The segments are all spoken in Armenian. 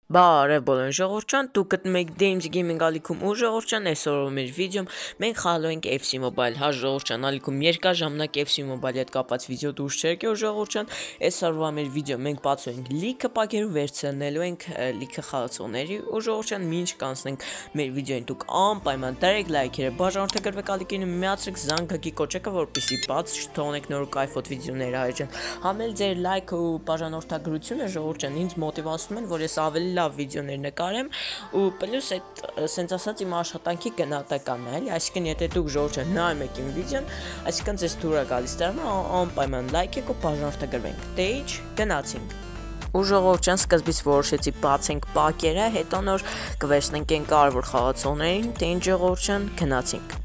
Բարև բոլորին ժողովրդյան, դուք գտնում եք Dames Gaming ալիքում ու ժողովրդյան, այսօր մեր վիդեոում մենք խաղալու ենք FC Mobile, հա ժողովրդյան, ալիքում երկար ժամանակ FC Mobile-ի հետ կապված վիդեո դուրս չեկի ու ժողովրդյան, այսօրվա մեր վիդեոում մենք բացում ենք լիքը պակերով վերցնելու ենք լիքը խաղացողների ու ժողովրդյան, մինչ կանցնենք մեր վիդեոին, դուք անպայման դրեք լայքերը, բաժանորդագրվեք ալիքին ու միացրեք զանգակի կոճակը, որպեսզի բաց չթողնեք նոր կայֆոտ վիդեոները հայրեն, համել ձեր լայքը ու բաժանորդագրությունը ժողովրդյան ինձ մոտիվացնում են, որ ես ավելի լավ վիդեոներ նկարեմ ու պլյուս այդ սենց ասած իմ աշխատանքի գնահատականն է, էլի, այսինքն եթե դուք ժողովրդյան նայում եք իմ վիդեոն, այսինքն ձեզ թույլ է գալիս դրամը անպայման լայքեք ու բաժանորդագրվենք, դե ինչ գնացինք։ Ու ժողովրդյան սկզբից որոշեցի բացենք պակերը, հետո նոր կվերցնենք այն կարևոր խաղացողներին, դե ինչ ժողովրդյան գնացինք։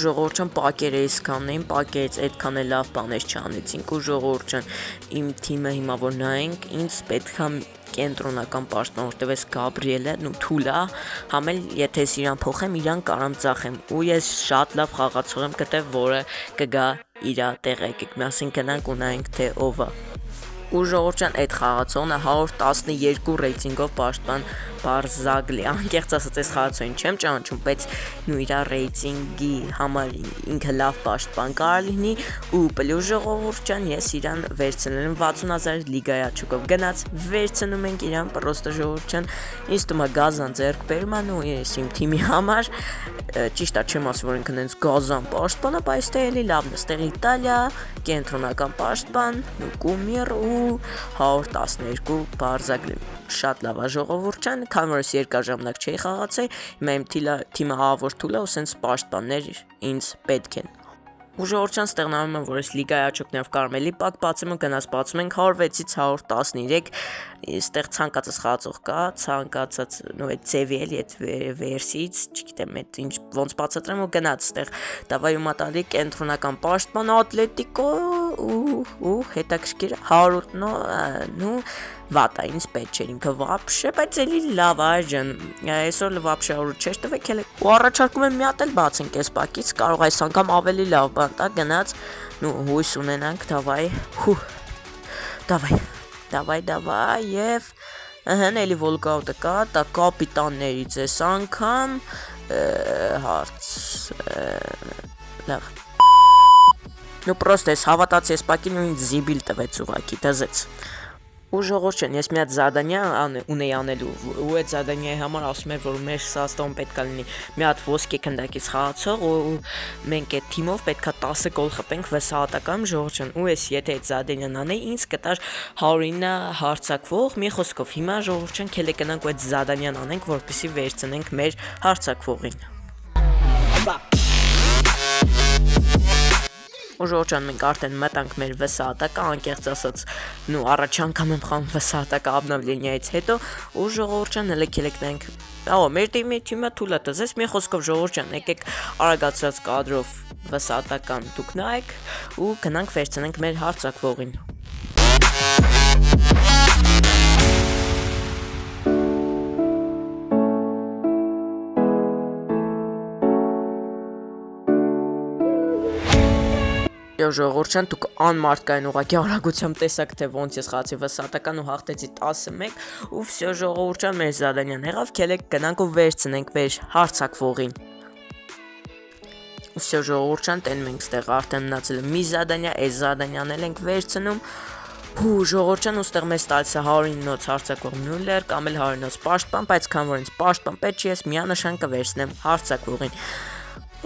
Ժողովրդյան պակերը իսկաններին, պակերից այդքան էլ լավ բաներ չանեցինք ու ժողովրդյան իմ թիմը հիմա որ նայենք, ինձ պետք է կենտրոնական պաշտպան, որտեվ ես Գաբրիելը ու Թուլա, համել եթե ես իրան փոխեմ, իրան կարամ ծախեմ ու ես շատ լավ խաղացող եմ գտել, որը կգա իրա տեղը, եկեք միասին գնանք ու նայենք թե ով է։ Ու ժողովրդյան այդ խաղացողն է 112 ռեյտինգով պաշտպան Բարզագլի, անկեղծ ասած այս խաղացողին չեմ ճանաչում, բայց նույն իր ռեյտինգի համար ինքը լավ պաշտպան կարող լինի ու պլյուս ժողովրդյան ես իրան վերցնել եմ 60000 լիգայի աչուկով գնաց վերցնում ենք իրան պրոստը ժողովրդյան ինձ թվում է գազան ձեռք բերում են ու ես իմ թիմի համար ճիշտ է չեմ ասում որ ինքն հենց գազան պաշտպան է, բայց թե էլի լավն է, ստեղ Իտալիա, կենտրոնական պաշտպան, կումիր ու 112 բարձագլիմ։ Շատ լավ է ժողովուրդ ջան, քանի որ ես երկար ժամանակ չէի խաղացել, հիմա իմ թիմը ավոր թուլ է ու սենց պաշտպաններ ինձ պետք են։ Ու ժողովուրդ ջան, ստեղ նայում եմ, որ ես լիգայի աճոկներով կարմելի պակ բացում եմ, գնաց բացում ենք 106-ից 113, այստեղ ցանկացած խաղացող կա, ցանկացած այդ ձևի էլի այդ վերսից, չգիտեմ, այդ ինչ ոնց բացատրեմ ու գնաց այստեղ դավայ ումատալի կենտրոնական պաշտպան Ատլետիկո ու հետաքրքիր 100 նո վատա ինձ պետք չէր ինքը вообще, բայց էլի լավ է ջան, այսօր вообще օրը չէր տվեք էլ ու առաջարկում եմ մի հատ էլ բացենք այս պակից, կարող այս անգամ ավելի լավ բան տա գնաց, հույս ունենանք, դավայ եւ էլի Volkout-ը կա, դա կապիտաններից էս անգամ հարց լավ просто ես հավատացի ես պակին ու ինձ զիբիլ տվեց ուղակի, դզեց ու ժողովուրդ ջան, ես մի հատ զադանյա ունեի անելու ու այդ զադանյայի համար ասում էր, որ մեր սաստոն պետք է լինի մի հատ ոսկե քնդակից խաղացող ու մենք այդ թիմով պետք է 10 գոլ խփենք վսահատական ժողովուրդ ջան ու ես եթե այդ զադանյան անեի ինձ կտար 109 հարցակվող մի խոսքով հիմա ժողովուրդ ջան քելե կնանք ու այդ զադանյան անենք որպեսզի վերցնենք մեր հարցակվողին ու ժողովուրդ ջան մենք արդեն մտանք մեր վսահատակը անկեղծ ասած առաջ անգամ եմ խաղում վսահատակը обновлениայից հետո ու ժողովուրդ ջան ելեք նայենք մեր թիմը թույլ է տզես մի խոսքով ժողովուրդ ջան եկեք արագացած կադրով վսահատական դուք նայեք ու գնանք վերցնենք մեր հարցակվողին ժողովուրդ ջան, դուք անմարդկային ուղղակի արագությամբ տեսաք, թե ոնց ես խաղացի վսահատական ու հաղթեցի 11 ու վсё ժողովուրդ ջան, մեր զադանյան եղավ, քելեք գնանք ու վերցնենք մեր հարցակվողին։ Վсё ժողովուրդ ջան, տեն մենք ստեղ արդեն մնացել է մի զադանյա, այս զադանյան էլ ենք վերցնում։ Ժողովուրդ ջան, ուստեղ մեզ տալիս է 109 հարցակվող Müller կամ էլ 109 պաշտպան, բայց քան որ ինձ պաշտպան պետք չի, ես միանշան կվերցնեմ հարցակվողին։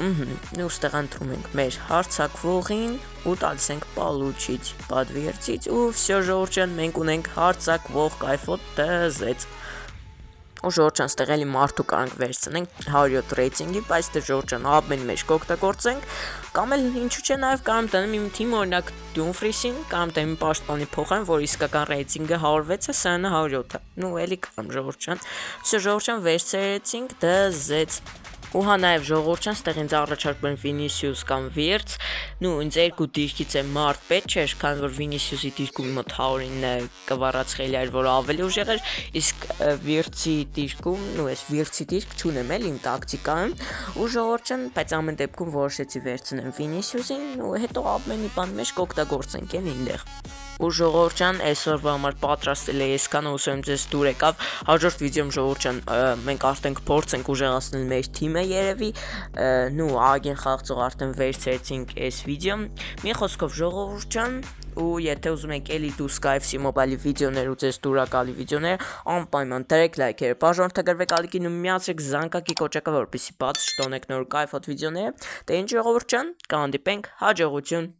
Ուստեղ ընտրում ենք մեր հարցակվողին ու տալիս ենք պալուչից, պատվերցից ու վсё ժողովուրդ ջան, մենք ունենք հարցակվող կայֆոտ տզեց։ Ու ժողովուրդ ջան, ստեղ էլի մարդու կարանք վերցնենք 107 ռեյտինգի, բայց դե ժողովուրդ ջան, ամեն մեջ կօգտագործենք, կամ էլ ինչու՞ չէ նաև կարամ տնեմ իմ թիմը օրինակ Dumfries-ին, կամ տեմ պաշտպանի փոխեմ, որ իսկական ռեյտինգը 106 է, սանը 107 է։ Էլի կարամ ժողովուրդ ջան։ Վсё ժողովուրդ ջան, վերցրեցինք դզեց։ Ու հա նաև ժողովուրդ ջան, ստեղ ինձ առաջարկում են Vinicius կամ Wirtz, ինձ երկու դիրքից է մարդ պետք չէր, քանի որ Vinicius-ի դիրքում մոտ 109 կվառացխելի էր, որ ավելի ուժեղ էր, իսկ Wirtz-ի դիրքում, այս Wirtz-ի դիրք չունեմ էլ իմ տակտիկայում, ու ժողովուրդ ջան, բայց ամեն դեպքում որոշեցի վերցնեմ Vinicius-ին, ու հետո ամենի բան մեջ կօգտագործենք էլ ինտեղ։ Ու ժողովուրդ ջան, այսօրվա համար պատրաստել եմ այսքանը, ուսում եմ ձեզ դուր եկավ, հաջորդ վիդեոյում ժողովուրդ ջան, մենք արդեն կփորձենք ուժեղացնել մեր թիմը երևի, ագին խաղացող արդեն վերցրեցինք այս վիդեոն, մի խոսքով ժողովուրդ ջան, ու եթե ուզում եք էլի դուս FC Mobile-ի վիդեոներ ու ձեզ դուրակալի վիդեոներ, անպայման դրեք լայքերը, բաժանորդագրվեք ալիքին ու միացրեք զանգակի կոճակը, որպեսզի բաց չտոնեք նոր կայֆոտ վիդեոները, դե ինչ ժողովուրդ ջան, կհանդիպենք հաջողություն